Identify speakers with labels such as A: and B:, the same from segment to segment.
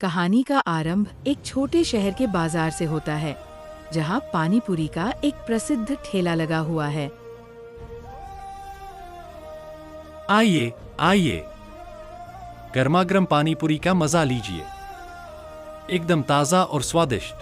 A: कहानी का आरंभ एक छोटे शहर के बाजार से होता है, जहां पानी पूरी का एक प्रसिद्ध ठेला लगा हुआ है।
B: आइए आइए, गर्मागर्म पानी पूरी का मजा लीजिए, एकदम ताजा और स्वादिष्ट।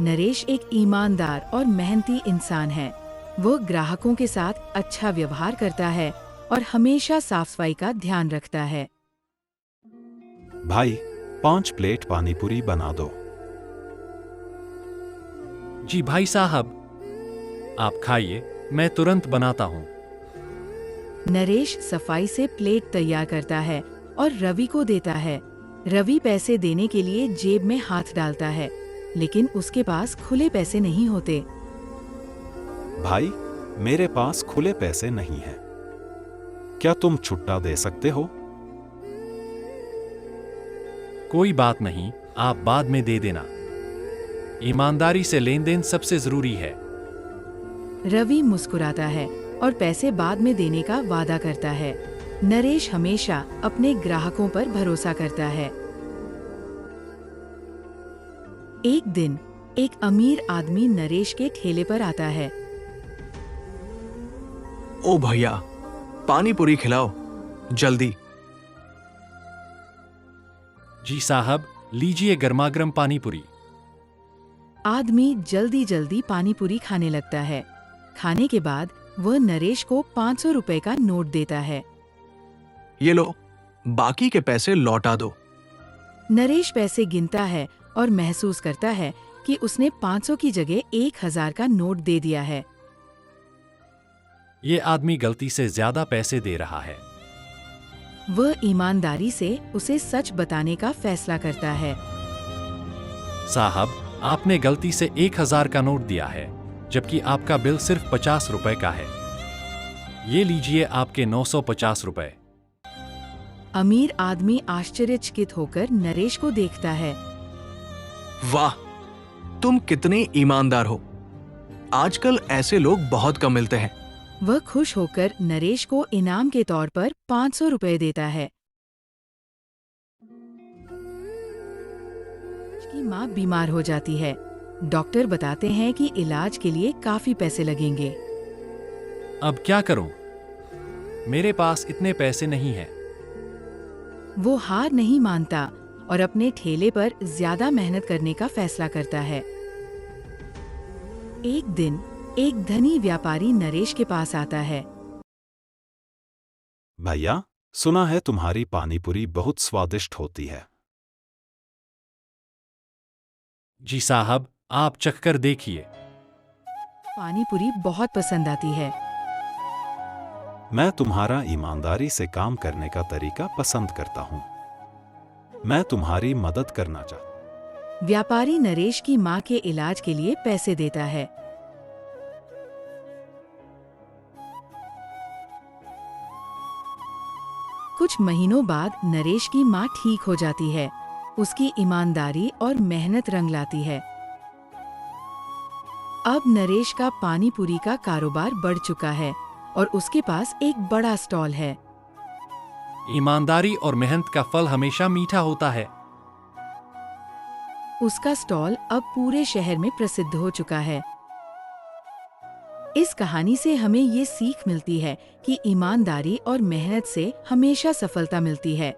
A: नरेश एक ईमानदार और मेहनती इंसान है। वो ग्राहकों के साथ अच्छा व्यवहार करता है और हमेशा साफ सफाई का ध्यान रखता है।
C: भाई, 5 प्लेट पानी पूरी बना दो।
B: जी भाई साहब, आप खाइए, मैं तुरंत बनाता हूँ।
A: नरेश सफाई से प्लेट तैयार करता है और रवि को देता है। रवि पैसे देने के लिए जेब में हाथ डालता है, लेकिन उसके पास खुले पैसे नहीं होते।
C: भाई, मेरे पास खुले पैसे नहीं हैं। क्या तुम छुट्टा दे सकते हो?
B: कोई बात नहीं, आप बाद में दे देना। ईमानदारी से लेन देन सबसे जरूरी है।
A: रवि मुस्कुराता है और पैसे बाद में देने का वादा करता है। नरेश हमेशा अपने ग्राहकों पर भरोसा करता है। एक दिन एक अमीर आदमी नरेश के ठेले पर आता है।
D: ओ भैया, पानी पूरी खिलाओ जल्दी।
B: जी साहब, लीजिए गर्मागर्म पानी पूरी।
A: आदमी जल्दी जल्दी पानी पूरी खाने लगता है। खाने के बाद वह नरेश को 500 रुपए का नोट देता है।
D: ये लो, बाकी के पैसे लौटा दो।
A: नरेश पैसे गिनता है और महसूस करता है कि उसने 500 की जगह 1000 का नोट दे दिया है।
B: ये आदमी गलती से ज्यादा पैसे दे रहा है।
A: वह ईमानदारी से उसे सच बताने का फैसला करता है।
B: साहब, आपने गलती से 1000 का नोट दिया है, जबकि आपका बिल सिर्फ 50 रुपए का है। ये लीजिए आपके 950 रुपए।
A: अमीर आदमी आश्चर्यचकित होकर नरेश को देखता है।
D: वाह, तुम कितने ईमानदार हो। आजकल ऐसे लोग बहुत कम मिलते हैं।
A: वह खुश होकर नरेश को इनाम के तौर पर 500 रुपए देता है। उसकी माँ बीमार हो जाती है। डॉक्टर बताते हैं कि इलाज के लिए काफी पैसे लगेंगे।
B: अब क्या करूं? मेरे पास इतने पैसे नहीं हैं।
A: वो हार नहीं मानता और अपने ठेले पर ज्यादा मेहनत करने का फैसला करता है। एक दिन एक धनी व्यापारी नरेश के पास आता है।
C: भैया, सुना है तुम्हारी पानी पूरी बहुत स्वादिष्ट होती है।
B: जी साहब, आप चखकर देखिए।
A: पानी पूरी बहुत पसंद आती है।
C: मैं तुम्हारा ईमानदारी से काम करने का तरीका पसंद करता हूँ। मैं तुम्हारी मदद करना चाहता।
A: व्यापारी नरेश की माँ के इलाज के लिए पैसे देता है। कुछ महीनों बाद नरेश की माँ ठीक हो जाती है। उसकी ईमानदारी और मेहनत रंग लाती है। अब नरेश का पानी पूरी का कारोबार बढ़ चुका है और उसके पास एक बड़ा स्टॉल है।
B: ईमानदारी और मेहनत का फल हमेशा मीठा होता है।
A: उसका स्टॉल अब पूरे शहर में प्रसिद्ध हो चुका है। इस कहानी से हमें ये सीख मिलती है कि ईमानदारी और मेहनत से हमेशा सफलता मिलती है।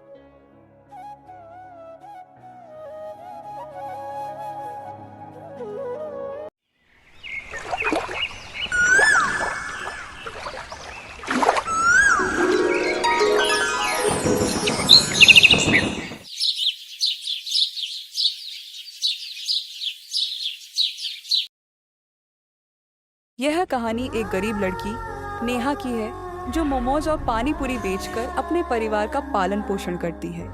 E: यह कहानी एक गरीब लड़की नेहा की है, जो मोमोज और पानी पूरी बेचकर अपने परिवार का पालन पोषण करती है।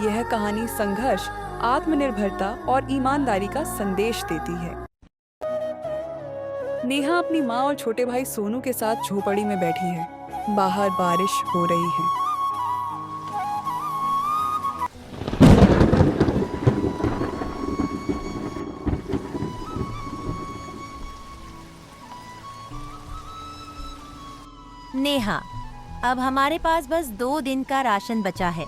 E: यह कहानी संघर्ष, आत्मनिर्भरता और ईमानदारी का संदेश देती है। नेहा अपनी माँ और छोटे भाई सोनू के साथ झोपड़ी में बैठी है। बाहर बारिश हो रही है।
F: नेहा, अब हमारे पास बस 2 दिन का राशन बचा है।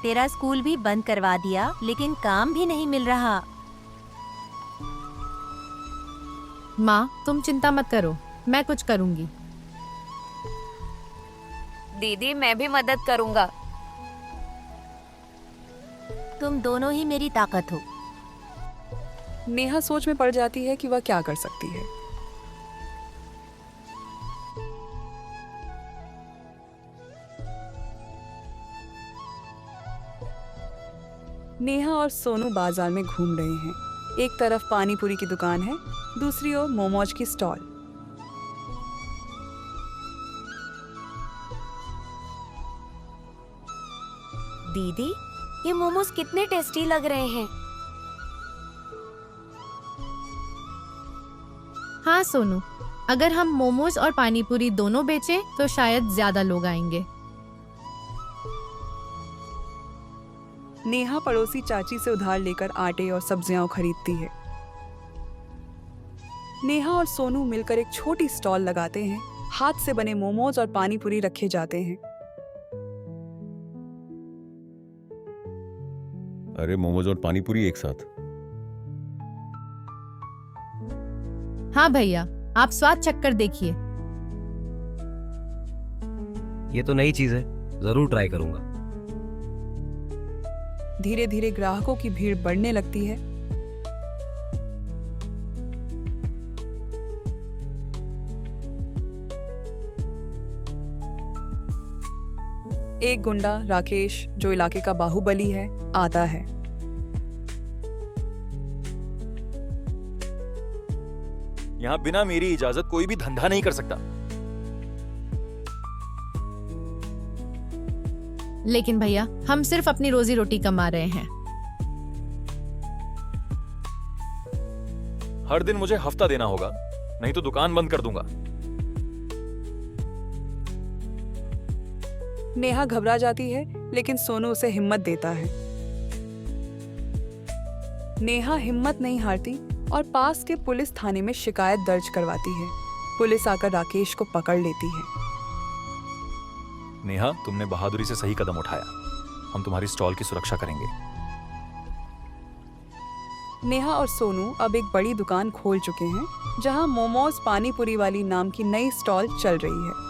F: तेरा स्कूल भी बंद करवा दिया, लेकिन काम भी नहीं मिल रहा।
G: माँ, तुम चिंता मत करो, मैं कुछ करूँगी।
H: दीदी मैं भी मदद करूँगा।
F: तुम दोनों ही मेरी ताकत हो।
E: नेहा सोच में पड़ जाती है कि वह क्या कर सकती है। नेहा और सोनू बाजार में घूम रहे हैं। एक तरफ पानी पूरी की दुकान है, दूसरी ओर मोमोज की स्टॉल।
F: दीदी, ये मोमोज कितने टेस्टी लग रहे हैं।
G: हाँ सोनू, अगर हम मोमोज और पानी पूरी दोनों बेचें तो शायद ज्यादा लोग आएंगे।
E: नेहा पड़ोसी चाची से उधार लेकर आटे और सब्जियां खरीदती है। नेहा और सोनू मिलकर एक छोटी स्टॉल लगाते हैं। हाथ से बने मोमोज और पानी पूरी रखे जाते हैं।
I: अरे मोमोज और पानी पूरी एक साथ?
G: हाँ भैया, आप स्वाद चक्कर देखिए।
J: ये तो नई चीज है, जरूर ट्राई करूंगा।
E: धीरे धीरे ग्राहकों की भीड़ बढ़ने लगती है। एक गुंडा राकेश, जो इलाके का बाहुबली है, आता है।
I: यहाँ बिना मेरी इजाजत कोई भी धंधा नहीं कर सकता।
G: लेकिन भैया, हम सिर्फ अपनी रोजी रोटी कमा रहे हैं।
I: हर दिन मुझे हफ्ता देना होगा, नहीं तो दुकान बंद कर दूंगा।
E: नेहा घबरा जाती है, लेकिन सोनू उसे हिम्मत देता है। नेहा हिम्मत नहीं हारती और पास के पुलिस थाने में शिकायत दर्ज करवाती है। पुलिस आकर राकेश को पकड़ लेती है।
I: नेहा, तुमने बहादुरी से सही कदम उठाया। हम तुम्हारी स्टॉल की सुरक्षा करेंगे।
E: नेहा और सोनू अब एक बड़ी दुकान खोल चुके हैं, जहां मोमोज पानी पूरी वाली नाम की नई स्टॉल चल रही है।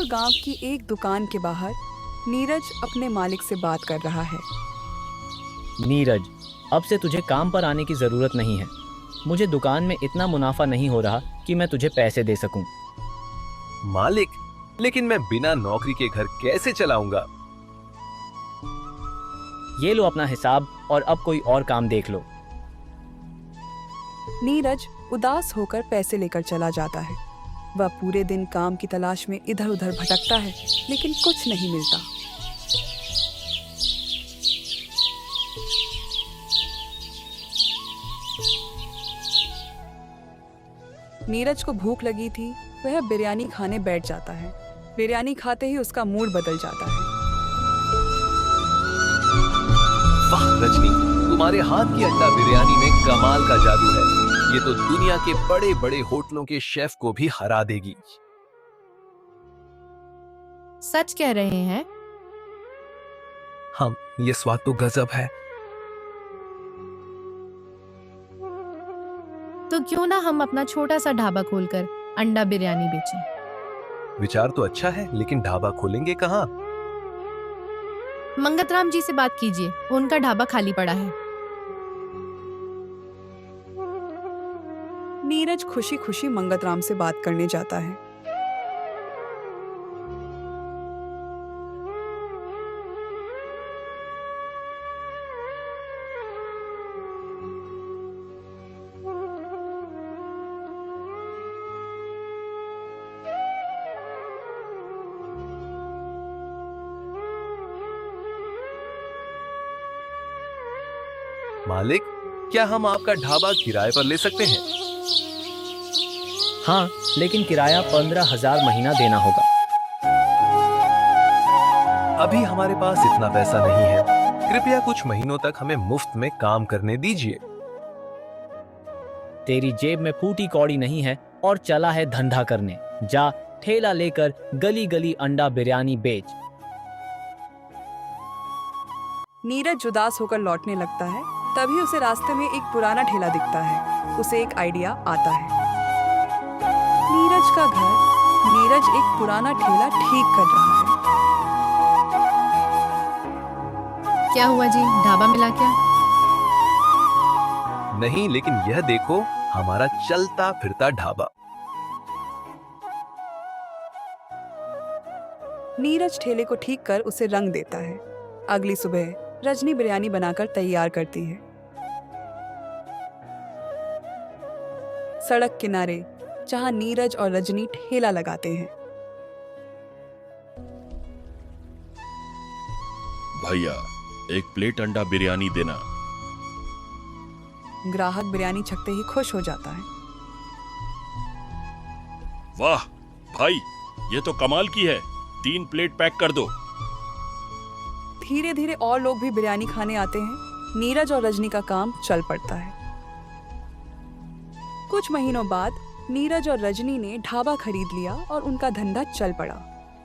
E: गांव की एक दुकान के बाहर नीरज अपने मालिक से बात कर रहा है।
J: नीरज, अब से तुझे काम पर आने की जरूरत नहीं है। मुझे दुकान में इतना मुनाफा नहीं हो रहा कि मैं तुझे पैसे दे सकूं।
K: मालिक, लेकिन मैं बिना नौकरी के घर कैसे चलाऊंगा?
J: ये लो अपना हिसाब और अब कोई और काम देख लो।
E: नीरज उदास होकर पैसे लेकर चला जाता है। वह पूरे दिन काम की तलाश में इधर उधर भटकता है, लेकिन कुछ नहीं मिलता। नीरज को भूख लगी थी, वह बिरयानी खाने बैठ जाता है। बिरयानी खाते ही उसका मूड बदल जाता है।
K: वाह रजनी, तुम्हारे हाथ की अंडा बिरयानी में कमाल का जादू है। ये तो दुनिया के बड़े बड़े होटलों के शेफ को भी हरा देगी।
G: सच कह रहे हैं?
K: हम, ये स्वाद तो गजब है।
G: तो क्यों ना हम अपना छोटा सा ढाबा खोलकर अंडा बिरयानी बेचें?
K: विचार तो अच्छा है, लेकिन ढाबा खोलेंगे कहाँ?
G: मंगतराम जी से बात कीजिए, उनका ढाबा खाली पड़ा है।
E: नीरज खुशी खुशी मंगतराम से बात करने जाता है।
K: मालिक, क्या हम आपका ढाबा किराए पर ले सकते हैं?
J: हाँ, लेकिन किराया 15,000 महीना देना होगा।
K: अभी हमारे पास इतना पैसा नहीं है, कृपया कुछ महीनों तक हमें मुफ्त में काम करने दीजिए।
J: तेरी जेब में फूटी कौड़ी नहीं है और चला है धंधा करने। जा, ठेला लेकर गली गली अंडा बिरयानी बेच।
E: नीरज उदास होकर लौटने लगता है। तभी उसे रास्ते में एक पुराना ठेला दिखता है। उसे एक आइडिया आता है। नीरज का घर। नीरज एक पुराना ठेला ठीक कर रहा है।
G: क्या हुआ जी, ढाबा मिला क्या?
K: नहीं, लेकिन यह देखो, हमारा चलता फिरता ढाबा।
E: नीरज ठेले को ठीक कर उसे रंग देता है। अगली सुबह रजनी बिरयानी बनाकर तैयार करती है। सड़क किनारे जहां नीरज और रजनी ठेला लगाते हैं।
L: भैया, एक प्लेट अंडा बिरयानी देना।
E: ग्राहक बिरयानी छकते ही खुश हो जाता है।
L: वाह भाई, ये तो कमाल की है। 3 प्लेट पैक कर दो।
E: धीरे धीरे और लोग भी बिरयानी खाने आते हैं। नीरज और रजनी का काम चल पड़ता है। कुछ महीनों बाद नीरज और रजनी ने ढाबा खरीद लिया और उनका धंधा चल पड़ा।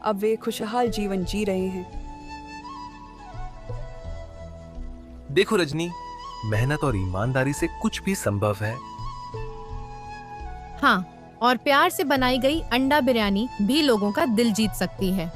E: अब वे खुशहाल जीवन जी रहे हैं।
K: देखो रजनी, मेहनत और ईमानदारी से कुछ भी संभव है।
G: हाँ, और प्यार से बनाई गई अंडा बिरयानी भी लोगों का दिल जीत सकती है।